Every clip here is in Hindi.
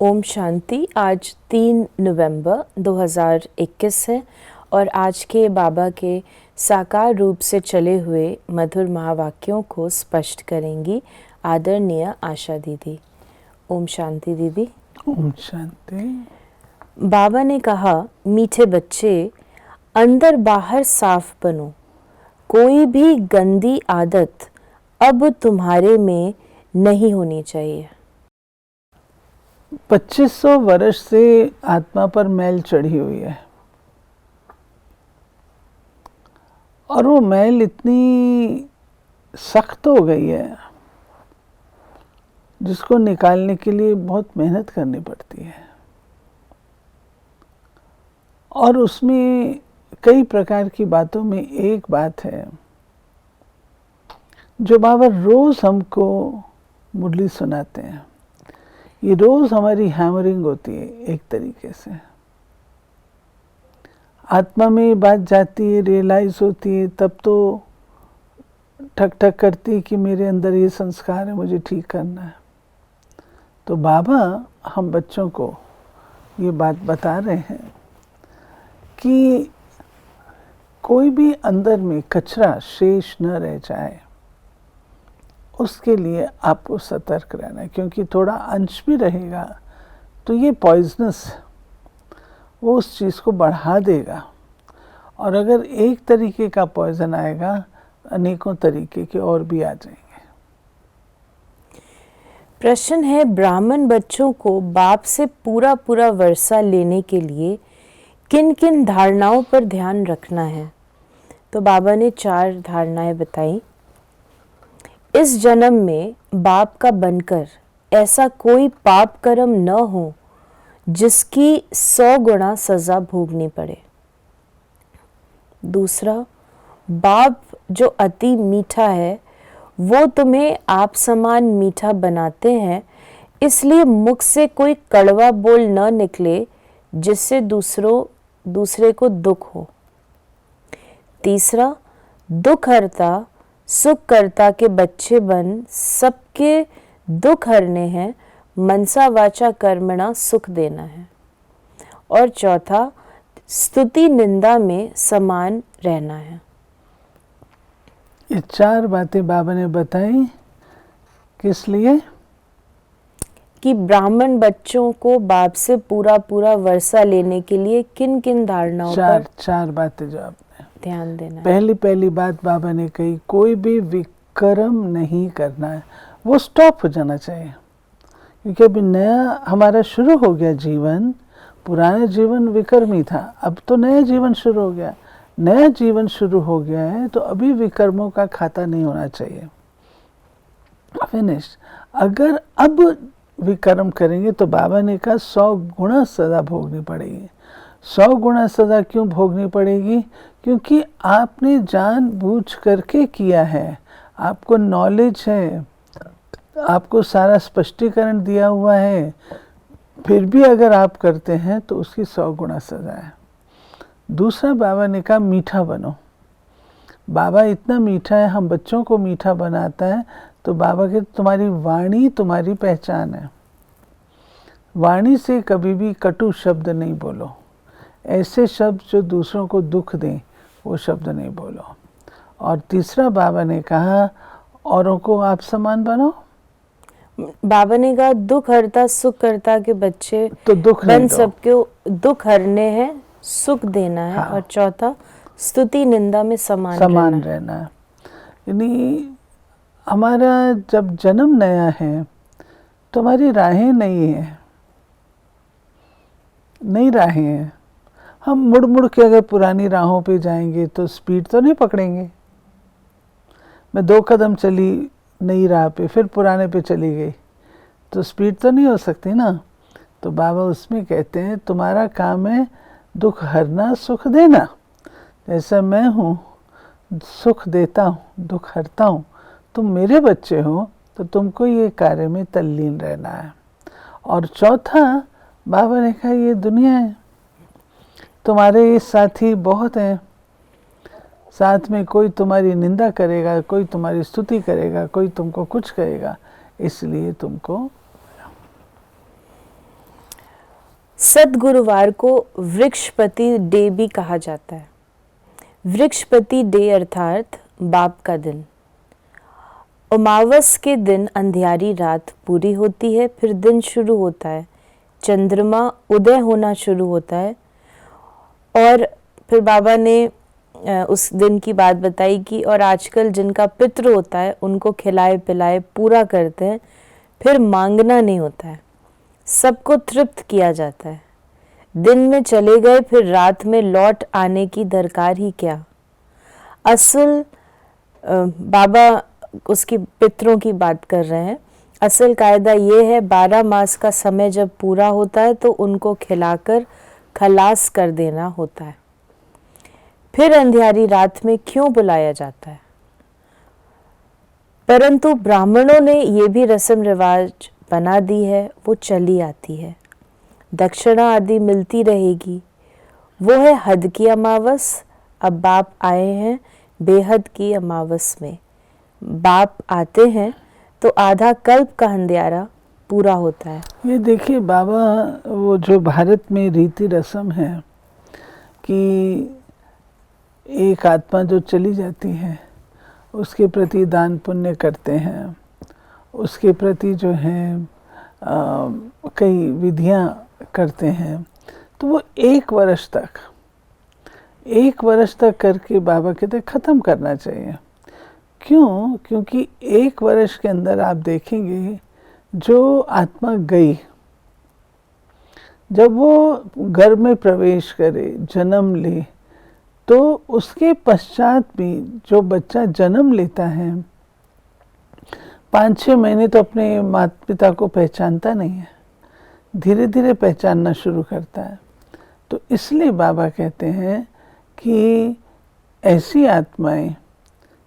ओम शांति। आज 3 नवंबर 2021 है और आज के बाबा के साकार रूप से चले हुए मधुर महावाक्यों को स्पष्ट करेंगी आदरणीय आशा दीदी। ओम शांति दीदी। ओम शांति। बाबा ने कहा, मीठे बच्चे, अंदर बाहर साफ बनो। कोई भी गंदी आदत अब तुम्हारे में नहीं होनी चाहिए। 2500 वर्ष से आत्मा पर मैल चढ़ी हुई है और वो मैल इतनी सख्त हो गई है जिसको निकालने के लिए बहुत मेहनत करनी पड़ती है। और उसमें कई प्रकार की बातों में एक बात है जो बाबा रोज हमको मुरली सुनाते हैं। ये रोज हमारी हैमरिंग होती है एक तरीके से। आत्मा में ये बात जाती है, रियलाइज होती है, तब तो ठक ठक करती है कि मेरे अंदर ये संस्कार है, मुझे ठीक करना है। तो बाबा हम बच्चों को ये बात बता रहे हैं कि कोई भी अंदर में कचरा शेष न रह जाए, उसके लिए आपको सतर्क रहना है, क्योंकि थोड़ा अंश भी रहेगा तो ये पॉइजनस, वो उस चीज़ को बढ़ा देगा। और अगर एक तरीके का पॉइजन आएगा, अनेकों तरीके के और भी आ जाएंगे। प्रश्न है, ब्राह्मण बच्चों को बाप से पूरा पूरा वर्षा लेने के लिए किन किन धारणाओं पर ध्यान रखना है? तो बाबा ने 4 धारणाएं बताई। इस जन्म में बाप का बनकर ऐसा कोई पाप कर्म न हो जिसकी 100 गुना सजा भोगनी पड़े। दूसरा, बाप जो अति मीठा है वो तुम्हें आप समान मीठा बनाते हैं, इसलिए मुख से कोई कड़वा बोल न निकले जिससे दूसरे को दुख हो। तीसरा, दुख हरता सुख करता के बच्चे बन सबके दुख हरने हैं, मनसा वाचा कर्मणा सुख देना है। और चौथा, स्तुति निंदा में समान रहना है। ये 4 बातें बाबा ने बताई किस लिए? कि ब्राह्मण बच्चों को बाप से पूरा पूरा वर्षा लेने के लिए किन किन धारणाओं पर 4 बातें जो आपने ध्यान देना है। पहली बात बाबा ने कही, कोई भी विक्रम नहीं करना है, वो स्टॉप हो जाना चाहिए। क्योंकि अभी नया हमारा शुरू हो गया जीवन। पुराना जीवन विक्रमी था, अब तो नया जीवन शुरू हो गया। नया जीवन शुरू हो गया है तो अभी विक्रमों का खाता नहीं होना चाहिए। फिनिश। अगर अब विक्रम करेंगे तो बाबा ने कहा 100 गुना सजा भोगनी पड़ेगी। 100 गुना सजा क्यों भोगनी पड़ेगी? क्योंकि आपने जानबूझ करके किया है, आपको नॉलेज है, आपको सारा स्पष्टीकरण दिया हुआ है, फिर भी अगर आप करते हैं तो उसकी 100 गुना सजा है। दूसरा, बाबा ने कहा मीठा बनो। बाबा इतना मीठा है, हम बच्चों को मीठा बनाता है। तो बाबा के तुम्हारी वाणी तुम्हारी पहचान है। वाणी से कभी भी कटु शब्द नहीं बोलो। ऐसे शब्द जो दूसरों को दुख दें वो शब्द नहीं बोलो। और तीसरा, बाबा ने कहा औरों को आप समान बनो। बाबा ने कहा दुख हरता सुख करता के बच्चे तो दुख बन सबके दुख हरने हैं, सुख देना है। हाँ। और चौथा, स्तुति निंदा में समान रहना है। यानी हमारा जब जन्म नया है तो हमारी राहें नई राहें हैं। हम मुड़ मुड़ के अगर पुरानी राहों पे जाएंगे तो स्पीड तो नहीं पकड़ेंगे। मैं 2 कदम चली नई राह पे, फिर पुराने पे चली गई, तो स्पीड तो नहीं हो सकती ना। तो बाबा उसमें कहते हैं तुम्हारा काम है दुख हरना सुख देना। जैसा मैं हूँ, सुख देता हूँ, दुख हरता हूँ, तुम मेरे बच्चे हो तो तुमको ये कार्य में तल्लीन रहना है। और चौथा, बाबा ने कहा ये दुनिया है, तुम्हारे ये साथी बहुत हैं, साथ में कोई तुम्हारी निंदा करेगा, कोई तुम्हारी स्तुति करेगा, कोई तुमको कुछ कहेगा, इसलिए तुमको सद्गुरुवार को वृक्षपति डे भी कहा जाता है। वृक्षपति डे अर्थात बाप का दिन। अमावस के दिन अंधियारी रात पूरी होती है, फिर दिन शुरू होता है, चंद्रमा उदय होना शुरू होता है। और फिर बाबा ने उस दिन की बात बताई कि और आजकल जिनका पितृ होता है उनको खिलाए पिलाए पूरा करते हैं, फिर मांगना नहीं होता है, सबको तृप्त किया जाता है। दिन में चले गए, फिर रात में लौट आने की दरकार ही क्या। असल बाबा उसकी पितरों की बात कर रहे हैं। असल कायदा ये है, 12 मास का समय जब पूरा होता है तो उनको खिलाकर खलास कर देना होता है। फिर अंधियारी रात में क्यों बुलाया जाता है? परंतु ब्राह्मणों ने ये भी रस्म रिवाज बना दी है, वो चली आती है। दक्षिणा आदि मिलती रहेगी। वो है हद की अमावस। अब बाप आए हैं बेहद की अमावस में। बाप आते हैं तो आधा कल्प का अंधियारा पूरा होता है। ये देखिए बाबा, वो जो भारत में रीति रस्म है कि एक आत्मा जो चली जाती है उसके प्रति दान पुण्य करते हैं, उसके प्रति जो है कई विधियां करते हैं, तो वो 1 वर्ष तक करके बाबा कहते ख़त्म करना चाहिए। क्यों? क्योंकि 1 वर्ष के अंदर आप देखेंगे जो आत्मा गई, जब वो घर में प्रवेश करे, जन्म ले, तो उसके पश्चात भी जो बच्चा जन्म लेता है 5-6 महीने तो अपने माता पिता को पहचानता नहीं है, धीरे धीरे पहचानना शुरू करता है। तो इसलिए बाबा कहते हैं कि ऐसी आत्माएं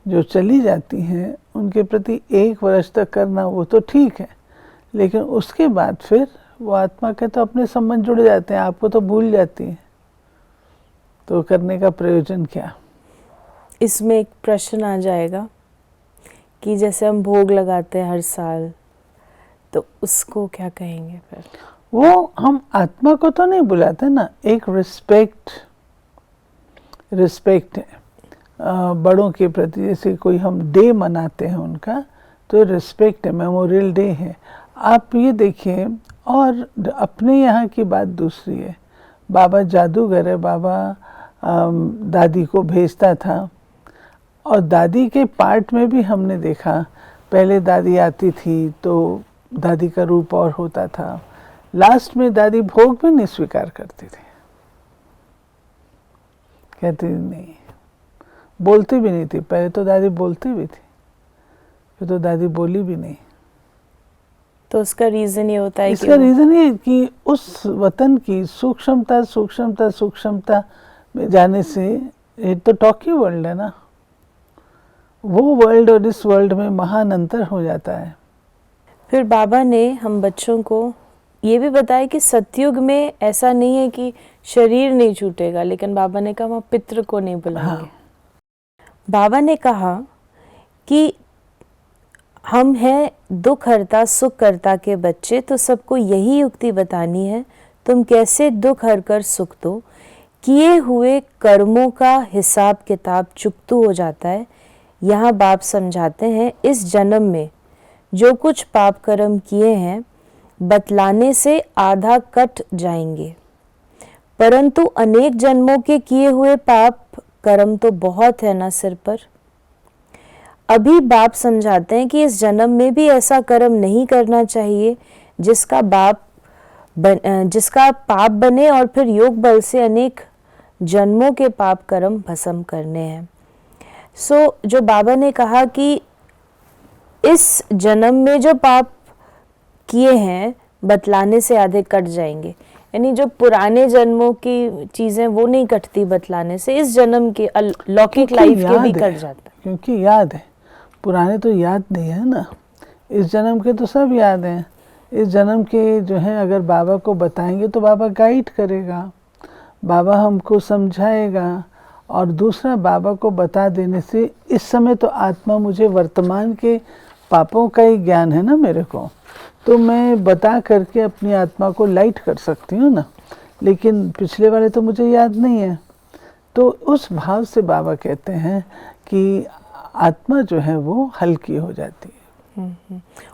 जो चली जाती हैं उनके प्रति 1 वर्ष तक करना वो तो ठीक है, लेकिन उसके बाद फिर वो आत्मा के तो अपने संबंध जुड़ जाते हैं, आपको तो भूल जाती है, तो करने का प्रयोजन क्या। इसमें एक प्रश्न आ जाएगा कि जैसे हम भोग लगाते हैं हर साल, तो उसको क्या कहेंगे फिर? वो हम आत्मा को तो नहीं बुलाते ना, एक रिस्पेक्ट है बड़ों के प्रति। जैसे कोई हम डे मनाते हैं उनका, तो रिस्पेक्ट है, मेमोरियल डे है। आप ये देखिए, और अपने यहाँ की बात दूसरी है। बाबा जादूगर है, बाबा दादी को भेजता था, और दादी के पार्ट में भी हमने देखा, पहले दादी आती थी तो दादी का रूप और होता था, लास्ट में दादी भोग भी नहीं स्वीकार करती थी, कहती नहीं, बोलती भी नहीं थी। पहले तो दादी बोलती भी थी, फिर तो दादी बोली भी नहीं। तो उसका रीज़न ये होता है, इसका रीज़न ये कि उस वतन की सूक्ष्मता में जाने से, ये तो टॉकी वर्ल्ड है ना, वो वर्ल्ड और इस वर्ल्ड में महान अंतर हो जाता है। फिर बाबा ने हम बच्चों को ये भी बताया कि सतयुग में ऐसा नहीं है कि शरीर नहीं छूटेगा, लेकिन बाबा ने कहा वहाँ पितृ को नहीं बुलाएंगे। हाँ। बाबा ने कहा कि हम हैं दुख हरता सुख करता के बच्चे, तो सबको यही युक्ति बतानी है, तुम कैसे दुख हर कर सुख दो। किए हुए कर्मों का हिसाब किताब चुकतू हो जाता है। यहाँ बाप समझाते हैं, इस जन्म में जो कुछ पाप कर्म किए हैं बतलाने से आधा कट जाएंगे, परंतु अनेक जन्मों के किए हुए पाप कर्म तो बहुत है ना सिर पर। अभी बाप समझाते हैं कि इस जन्म में भी ऐसा कर्म नहीं करना चाहिए जिसका पाप बने और फिर योग बल से अनेक जन्मों के पाप कर्म भस्म करने हैं। जो बाबा ने कहा कि इस जन्म में जो पाप किए हैं बतलाने से आधे कट जाएंगे, यानी जो पुराने जन्मों की चीजें वो नहीं कटती बतलाने से, इस जन्म के लौकिक लाइफ के भी कट जाता है। क्योंकि याद है, पुराने तो याद नहीं है ना, इस जन्म के तो सब याद हैं। इस जन्म के जो है अगर बाबा को बताएंगे तो बाबा गाइड करेगा, बाबा हमको समझाएगा। और दूसरा, बाबा को बता देने से इस समय तो आत्मा, मुझे वर्तमान के पापों का ही ज्ञान है ना मेरे को, तो मैं बता करके अपनी आत्मा को लाइट कर सकती हूँ ना, लेकिन पिछले वाले तो मुझे याद नहीं है। तो उस भाव से बाबा कहते हैं कि आत्मा जो है वो हल्की हो जाती है।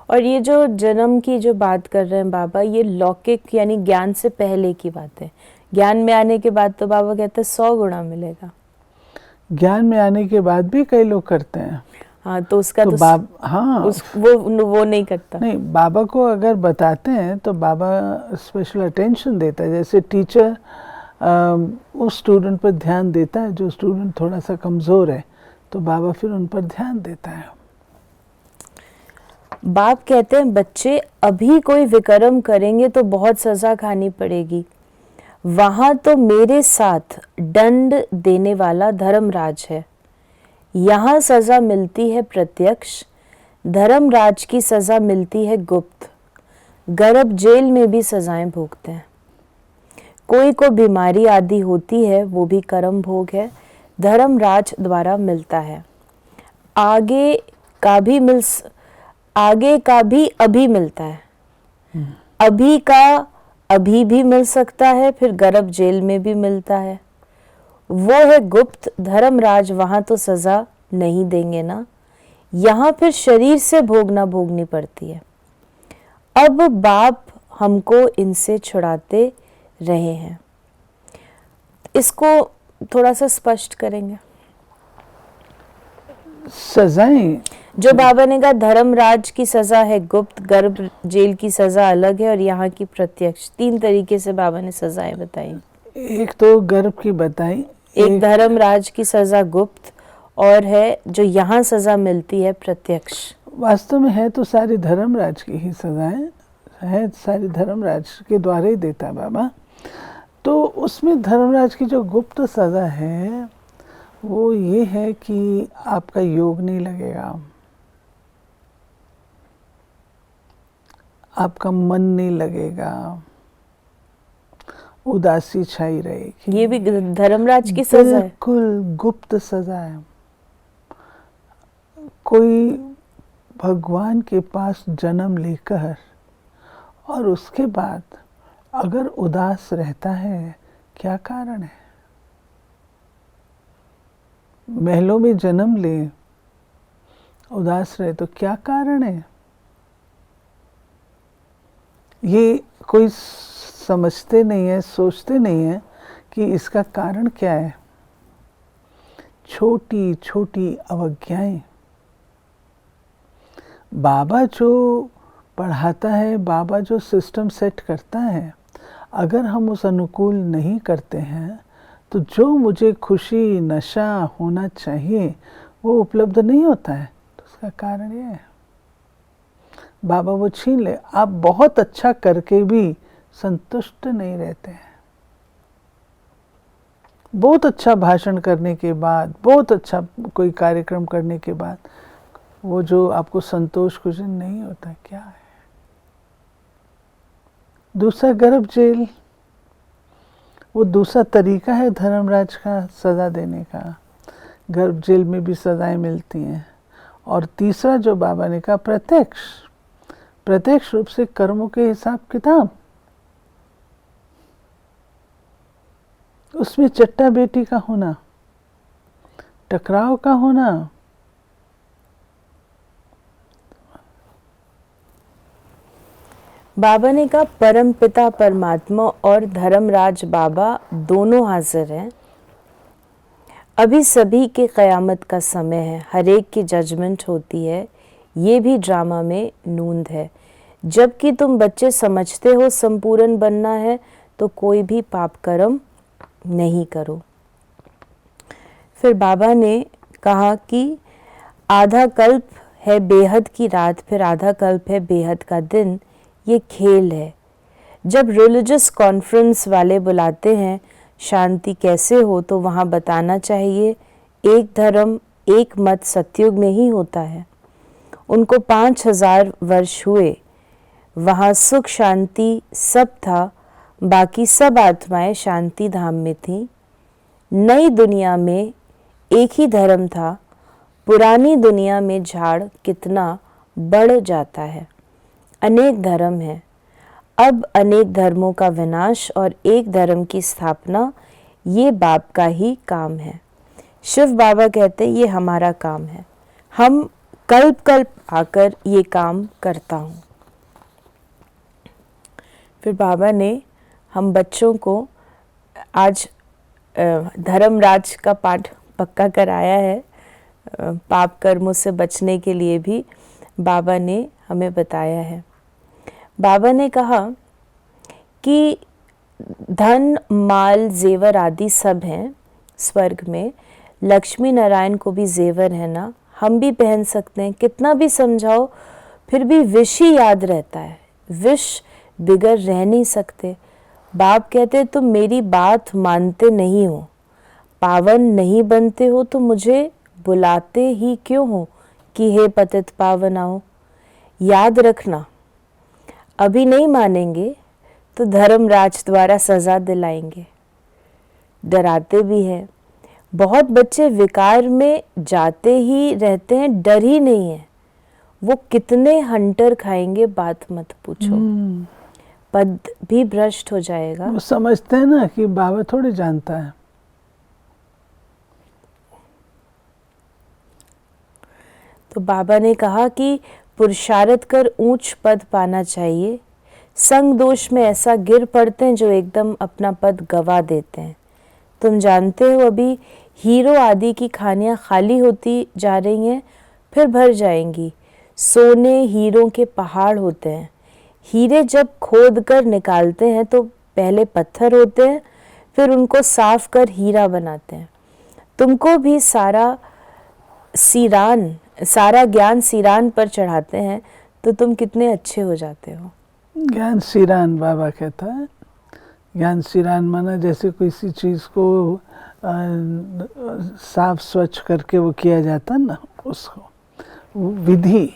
और ये जो जन्म की जो बात कर रहे हैं बाबा, ये लौकिक यानी ज्ञान से पहले की बात है। ज्ञान में आने के बाद तो बाबा कहते हैं 100 गुना मिलेगा। ज्ञान में आने के बाद भी कई लोग करते हैं। हाँ, तो उसका तो हाँ, वो नहीं करता। नहीं, बाबा को अगर बताते हैं तो बाबा स्पेशल अटेंशन देता है। जैसे टीचर उस स्टूडेंट पर ध्यान देता है जो स्टूडेंट थोड़ा सा कमज़ोर है, तो बाबा फिर उन पर ध्यान देता है। बाप कहते हैं बच्चे अभी कोई विक्रम करेंगे तो बहुत सजा खानी पड़ेगी। वहां तो मेरे साथ दंड देने वाला धर्मराज है। यहाँ सजा मिलती है प्रत्यक्ष, धर्मराज की सजा मिलती है गुप्त। गर्भ जेल में भी सजाएं भोगते हैं। कोई को बीमारी आदि होती है, वो भी कर्म भोग है, धर्मराज द्वारा मिलता है। आगे का भी अभी मिलता है। अभी का अभी भी मिल सकता है, फिर गर्भ जेल में भी मिलता है। वो है गुप्त। धर्मराज वहां तो सजा नहीं देंगे ना, यहाँ फिर शरीर से भोगनी पड़ती है। अब बाप हमको इनसे छुड़ाते रहे हैं। इसको थोड़ा सा स्पष्ट करेंगे। सजाएं, जो बाबा ने कहा धर्मराज की सजा है गुप्त, गर्भ जेल की सजा अलग है और यहाँ की प्रत्यक्ष। 3 तरीके से बाबा ने सजाएं बताई। एक तो गर्भ की बताई, एक धर्मराज की सजा गुप्त, और है जो यहाँ सजा मिलती है प्रत्यक्ष। वास्तव में है तो सारी धर्मराज की ही सजाएं है, सारी धर्मराज के द्वारा ही देता है बाबा। तो उसमें धर्मराज की जो गुप्त सजा है वो ये है कि आपका योग नहीं लगेगा, आपका मन नहीं लगेगा, उदासी छाई रहेगी। ये भी धर्मराज की सजा है। बिल्कुल गुप्त सजा है। कोई भगवान के पास जन्म लेकर और उसके बाद अगर उदास रहता है, क्या कारण है? महलों में जन्म ले, उदास रहे तो क्या कारण है? ये कोई समझते नहीं है, सोचते नहीं है कि इसका कारण क्या है। छोटी छोटी अवज्ञाएं। बाबा जो पढ़ाता है, बाबा जो सिस्टम सेट करता है, अगर हम उस अनुकूल नहीं करते हैं तो जो मुझे खुशी नशा होना चाहिए वो उपलब्ध नहीं होता है। तो उसका कारण ये है बाबा वो छीन ले। आप बहुत अच्छा करके भी संतुष्ट नहीं रहते हैं। बहुत अच्छा भाषण करने के बाद, बहुत अच्छा कोई कार्यक्रम करने के बाद वो जो आपको संतोष कुछ नहीं होता, क्या है? दूसरा गर्भ जेल, वो दूसरा तरीका है धर्मराज का सजा देने का। गर्भ जेल में भी सजाएं मिलती हैं। और तीसरा जो बाबा ने कहा प्रत्यक्ष रूप से कर्मों के हिसाब किताब, उसमें चट्टा बेटी का होना, टकराव का होना, बाबा ने कहा परम पिता परमात्मा और धर्मराज बाबा दोनों हाजिर हैं। अभी सभी के क़यामत का समय है, हर एक की जजमेंट होती है। ये भी ड्रामा में नूंद है। जबकि तुम बच्चे समझते हो संपूर्ण बनना है तो कोई भी पाप कर्म नहीं करो। फिर बाबा ने कहा कि आधा कल्प है बेहद की रात, फिर आधा कल्प है बेहद का दिन। ये खेल है। जब रिलीजियस कॉन्फ्रेंस वाले बुलाते हैं शांति कैसे हो, तो वहाँ बताना चाहिए एक धर्म एक मत सतयुग में ही होता है। उनको 5000 वर्ष हुए, वहाँ सुख शांति सब था, बाकी सब आत्माएं शांति धाम में थीं। नई दुनिया में एक ही धर्म था, पुरानी दुनिया में झाड़ कितना बढ़ जाता है। अनेक धर्म हैं, अब अनेक धर्मों का विनाश और एक धर्म की स्थापना ये बाप का ही काम है। शिव बाबा कहते ये हमारा काम है, हम कल्प कल्प आकर ये काम करता हूँ। फिर बाबा ने हम बच्चों को आज धर्मराज का पाठ पक्का कराया है। पाप कर्मों से बचने के लिए भी बाबा ने हमें बताया है। बाबा ने कहा कि धन माल जेवर आदि सब हैं स्वर्ग में, लक्ष्मी नारायण को भी जेवर है ना, हम भी पहन सकते हैं। कितना भी समझाओ फिर भी विष ही याद रहता है, विष बिगड़ रह नहीं सकते। बाप कहते तुम मेरी बात मानते नहीं हो, पावन नहीं बनते हो तो मुझे बुलाते ही क्यों हो कि हे पतित पावन आओ। याद रखना, अभी नहीं मानेंगे तो धर्मराज द्वारा सजा दिलाएंगे। डराते भी हैं, बहुत बच्चे विकार में जाते ही रहते हैं, डर ही नहीं है। वो कितने हंटर खाएंगे बात मत पूछो, पद भी भ्रष्ट हो जाएगा। वो समझते हैं ना कि बाबा थोड़ी जानता है। तो बाबा ने कहा कि पुरुषार्थ कर ऊंच पद पाना चाहिए। संग दोष में ऐसा गिर पड़ते हैं जो एकदम अपना पद गवा देते हैं। तुम जानते हो अभी हीरो आदि की खानियां खाली होती जा रही हैं, फिर भर जाएंगी। सोने हीरों के पहाड़ होते हैं। हीरे जब खोद कर निकालते हैं तो पहले पत्थर होते हैं, फिर उनको साफ कर हीरा बनाते हैं। तुमको भी सारा ज्ञान सिरान पर चढ़ाते हैं तो तुम कितने अच्छे हो जाते हो। ज्ञान सिरान बाबा कहता है। ज्ञान सिरान माना जैसे किसी चीज़ को साफ स्वच्छ करके वो किया जाता है ना, उसको विधि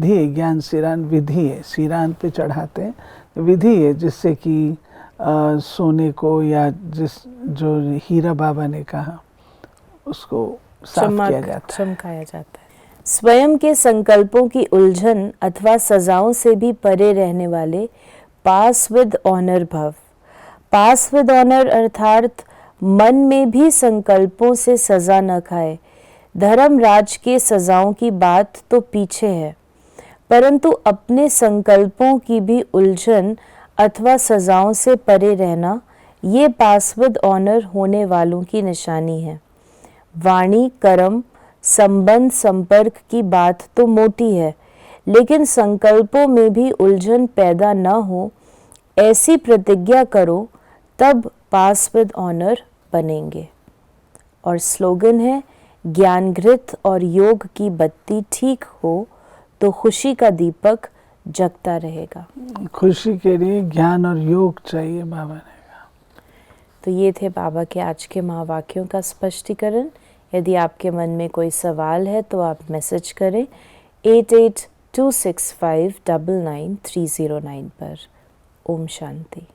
है। ज्ञान सिरान विधि है, सिरान पे चढ़ाते हैं विधि है, जिससे कि सोने को या जो हीरा बाबा ने कहा उसको साफ किया जाता है, चमकाया जाता है। स्वयं के संकल्पों की उलझन अथवा सजाओं से भी परे रहने वाले पास विद ऑनर भव। पास विद ऑनर अर्थात मन में भी संकल्पों से सजा न खाए। धर्मराज के सजाओं की बात तो पीछे है, परंतु अपने संकल्पों की भी उलझन अथवा सजाओं से परे रहना ये पास विद ऑनर होने वालों की निशानी है। वाणी कर्म संबंध संपर्क की बात तो मोटी है, लेकिन संकल्पों में भी उलझन पैदा न हो ऐसी प्रतिज्ञा करो, तब पास विद ऑनर बनेंगे। और स्लोगन है, ज्ञानघृत और योग की बत्ती ठीक हो तो खुशी का दीपक जगता रहेगा। खुशी के लिए ज्ञान और योग चाहिए बाबा ने कहा। तो ये थे बाबा के आज के महावाक्यों का स्पष्टीकरण। यदि आपके मन में कोई सवाल है तो आप मैसेज करें 8826599309 पर। ओम शांति।